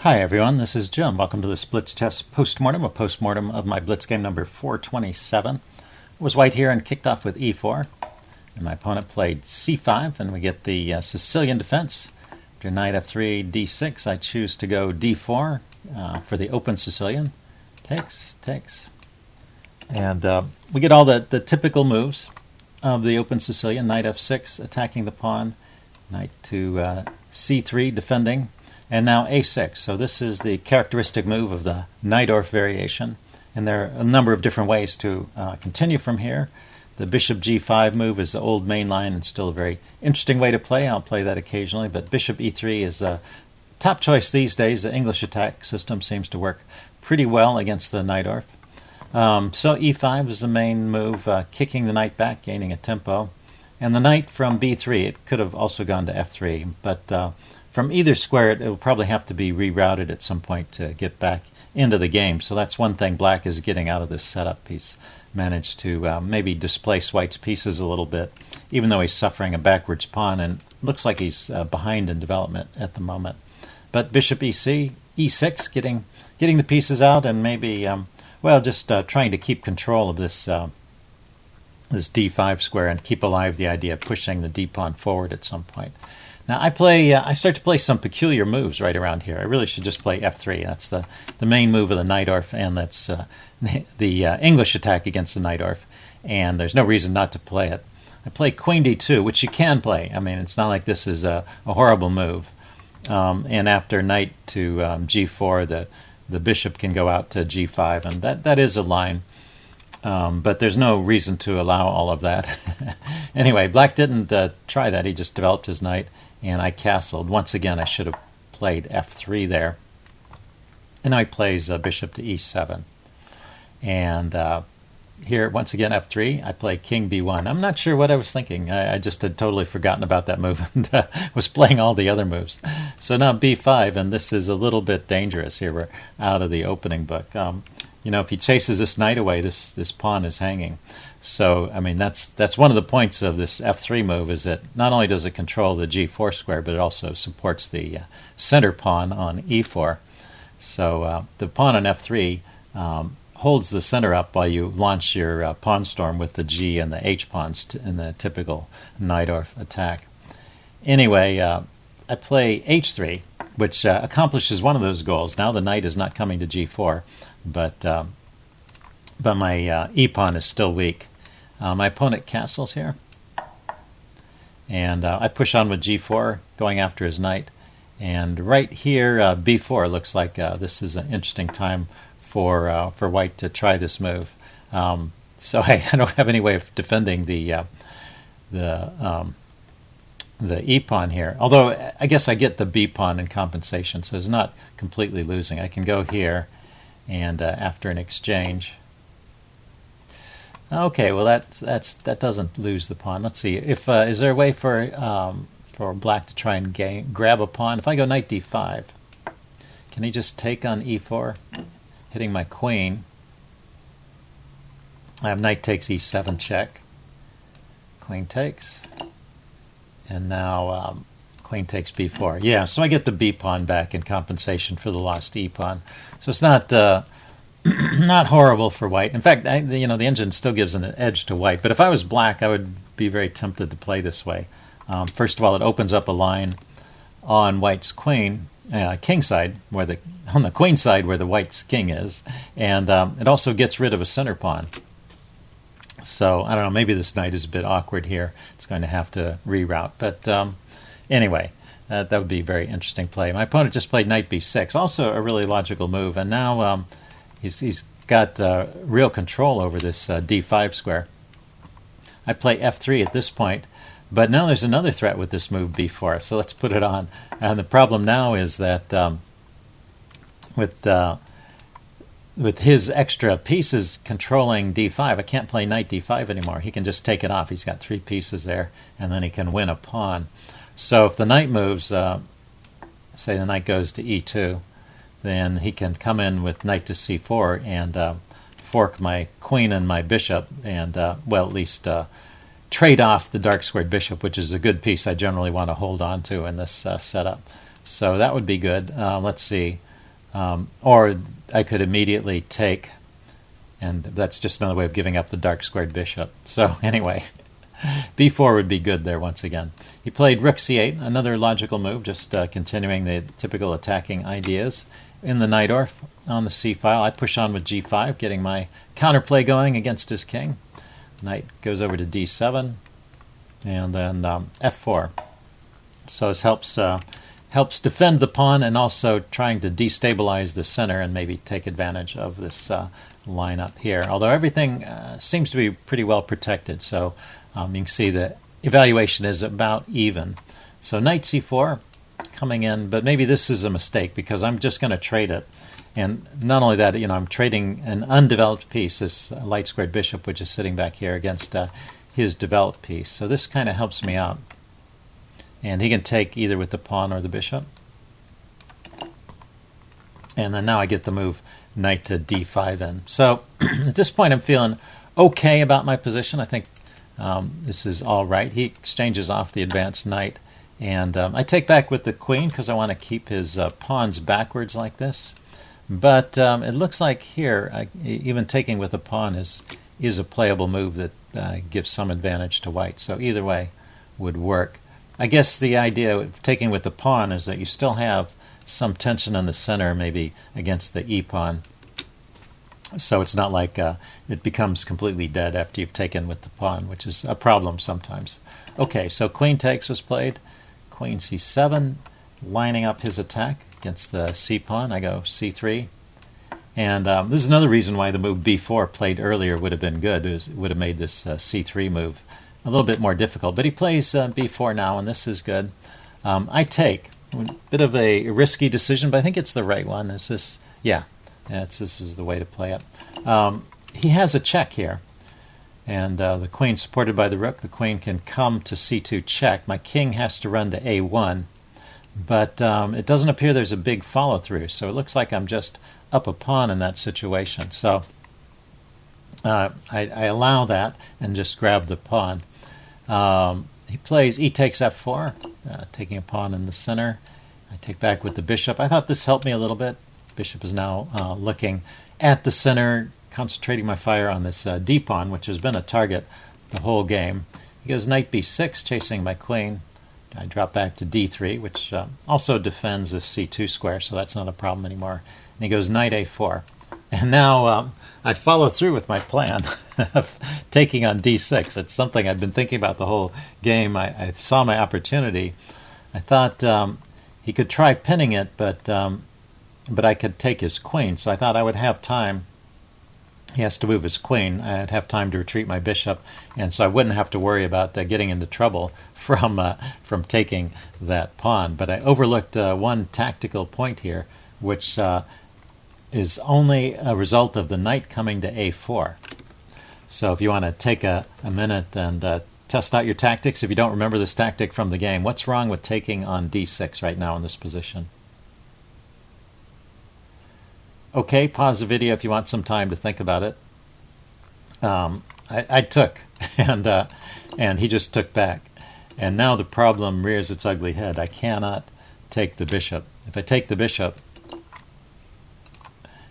Hi everyone, this is Jim. Welcome to this Blitz test postmortem, a postmortem of my Blitz game number 427. It was white here and kicked off with e4, and my opponent played c5, and we get the Sicilian defense. After knight f3, d6, I choose to go d4 for the open Sicilian. Takes. And we get all the typical moves of the open Sicilian. Knight f6, attacking the pawn. Knight to c3, defending. And now a6. So this is the characteristic move of the Najdorf variation. And there are a number of different ways to continue from here. The bishop g5 move is the old main line and still a very interesting way to play. I'll play that occasionally. But bishop e3 is the top choice these days. The English attack system seems to work pretty well against the Najdorf. So e5 is the main move, kicking the knight back, gaining a tempo. And the knight from b3, it could have also gone to f3. But from either square, it will probably have to be rerouted at some point to get back into the game. So that's one thing Black is getting out of this setup. He's managed to maybe displace White's pieces a little bit, even though he's suffering a backwards pawn, and looks like he's behind in development at the moment. But bishop e6, getting the pieces out, and maybe, just trying to keep control of this this d5 square and keep alive the idea of pushing the d-pawn forward at some point. Now I start to play some peculiar moves right around here. I really should just play f3. That's the main move of the Najdorf, and that's the English attack against the Najdorf, and there's no reason not to play it. I play queen d2, which you can play. I mean, it's not like this is a horrible move. And after knight to g4, the bishop can go out to g5, and that is a line. But there's no reason to allow all of that. Anyway, Black didn't try that. He just developed his knight, and I castled. Once again, I should have played f3 there. And now he plays bishop to e7. And here, once again, f3, I play king b1. I'm not sure what I was thinking. I just had totally forgotten about that move and was playing all the other moves. So now b5, and this is a little bit dangerous here. We're out of the opening book. If he chases this knight away, this pawn is hanging. So, I mean, that's one of the points of this f3 move, is that not only does it control the g4 square, but it also supports the center pawn on e4. So the pawn on f3 holds the center up while you launch your pawn storm with the g and the h pawns in the typical Najdorf attack. Anyway, I play h3, which accomplishes one of those goals. Now the knight is not coming to g4. But my e-pawn is still weak. My opponent castles here, and I push on with g4, going after his knight. And right here, b4 looks like this is an interesting time for White to try this move. So I don't have any way of defending the e-pawn here. Although I guess I get the b-pawn in compensation, so it's not completely losing. I can go here. And after an exchange, okay, well that doesn't lose the pawn. Let's see if is there a way for Black to try and grab a pawn? If I go knight d5, can he just take on e4, hitting my queen? I have knight takes e7 check, queen takes, and now queen takes b4. Yeah, so I get the b-pawn back in compensation for the lost e-pawn. So it's not not horrible for White. In fact, the engine still gives an edge to White. But if I was Black, I would be very tempted to play this way. First of all, it opens up a line on White's queen, king side, on the queen side where the White's king is, and it also gets rid of a center pawn. So I don't know. Maybe this knight is a bit awkward here. It's going to have to reroute. But anyway, that would be a very interesting play. My opponent just played knight b6, also a really logical move, and now he's got real control over this d5 square. I play f3 at this point, but now there's another threat with this move b4, so let's put it on. And the problem now is that with his extra pieces controlling d5, I can't play knight d5 anymore. He can just take it off. He's got 3 pieces there, and then he can win a pawn. So if the knight moves, say the knight goes to e2, then he can come in with knight to c4 and fork my queen and my bishop, and at least trade off the dark squared bishop, which is a good piece I generally want to hold on to in this setup. So that would be good. Let's see. Or I could immediately take, and that's just another way of giving up the dark squared bishop. So anyway, b4 would be good there once again. He played rook c8, another logical move, just continuing the typical attacking ideas. In the Najdorf on the c-file, I push on with g5, getting my counterplay going against his king. Knight goes over to d7, and then f4. So this helps defend the pawn and also trying to destabilize the center and maybe take advantage of this line up here. Although everything seems to be pretty well protected, so you can see the evaluation is about even. So knight c4 coming in, but maybe this is a mistake because I'm just going to trade it. And not only that, I'm trading an undeveloped piece, this light squared bishop, which is sitting back here against his developed piece. So this kind of helps me out. And he can take either with the pawn or the bishop. And then now I get the move knight to d5 in. So at this point I'm feeling okay about my position. I think this is all right. He exchanges off the advanced knight. And I take back with the queen because I want to keep his pawns backwards like this. But it looks like here, even taking with the pawn is a playable move that gives some advantage to white. So either way would work. I guess the idea of taking with the pawn is that you still have some tension in the center, maybe against the e-pawn. So it's not like it becomes completely dead after you've taken with the pawn, which is a problem sometimes. Okay, so queen takes was played. Queen c7, lining up his attack against the c-pawn. I go c3. And this is another reason why the move b4 played earlier would have been good. It would have made this c3 move a little bit more difficult. But he plays b4 now, and this is good. I take. A bit of a risky decision, but I think it's the right one. Is this? Yeah, this is the way to play it. He has a check here. And the queen supported by the rook. The queen can come to c2 check. My king has to run to a1. But it doesn't appear there's a big follow-through. So it looks like I'm just up a pawn in that situation. So I allow that and just grab the pawn. He plays e takes f4, taking a pawn in the center. I take back with the bishop. I thought this helped me a little bit. Bishop is now looking at the center, concentrating my fire on this d-pawn, which has been a target the whole game. He goes knight b6, chasing my queen. I drop back to d3, which also defends this c2 square, so that's not a problem anymore. And he goes knight a4. And now I follow through with my plan of taking on d6. It's something I've been thinking about the whole game. I saw my opportunity. I thought he could try pinning it, but I could take his queen, so I thought I would have time. He has to move his queen. I'd have time to retreat my bishop, and so I wouldn't have to worry about getting into trouble from taking that pawn. But I overlooked one tactical point here, which is only a result of the knight coming to a4. So if you want to take a minute and test out your tactics, if you don't remember this tactic from the game, what's wrong with taking on d6 right now in this position? Okay, pause the video if you want some time to think about it. I took, and he just took back. And now the problem rears its ugly head. I cannot take the bishop. If I take the bishop,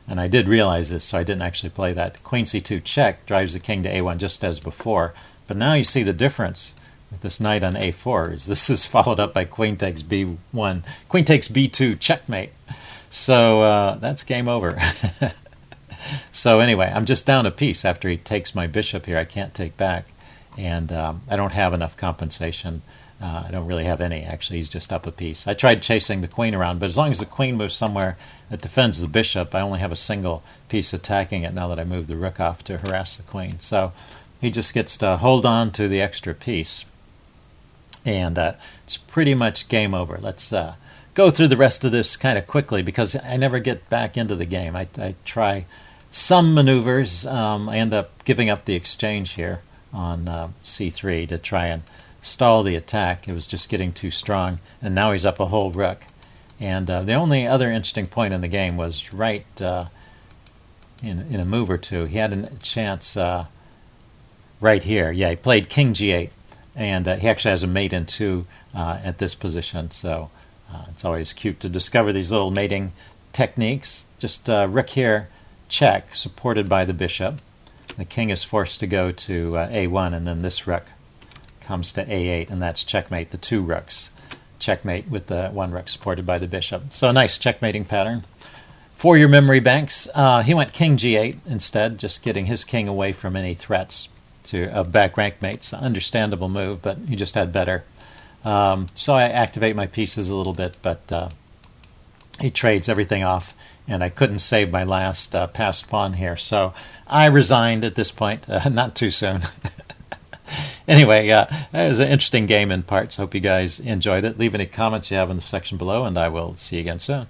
and I did realize this, so I didn't actually play that. Queen c2 check drives the king to a1 just as before. But now you see the difference with this knight on a4. This is followed up by queen takes b1. Queen takes b2, checkmate. So that's game over. So anyway, I'm just down a piece after he takes my bishop here. I can't take back. And I don't have enough compensation. I don't really have any, actually. He's just up a piece. I tried chasing the queen around, but as long as the queen moves somewhere that defends the bishop, I only have a single piece attacking it now that I moved the rook off to harass the queen. So he just gets to hold on to the extra piece. And it's pretty much game over. Let's go through the rest of this kind of quickly because I never get back into the game. I try some maneuvers. I end up giving up the exchange here on c3 to try and stall the attack. It was just getting too strong, and now he's up a whole rook. And the only other interesting point in the game was right in a move or two. He had a chance right here. Yeah, he played king g8, and he actually has a mate in 2 at this position, so it's always cute to discover these little mating techniques. Just rook here, check, supported by the bishop. The king is forced to go to a1, and then this rook comes to a8, and that's checkmate, the two rooks. Checkmate with the one rook supported by the bishop. So a nice checkmating pattern. For your memory banks, he went king g8 instead, just getting his king away from any threats of back rank mates. Understandable move, but he just had better. So I activate my pieces a little bit, but he trades everything off, and I couldn't save my last passed pawn here. So I resigned at this point, not too soon. Anyway, it was an interesting game in parts. Hope you guys enjoyed it. Leave any comments you have in the section below, and I will see you again soon.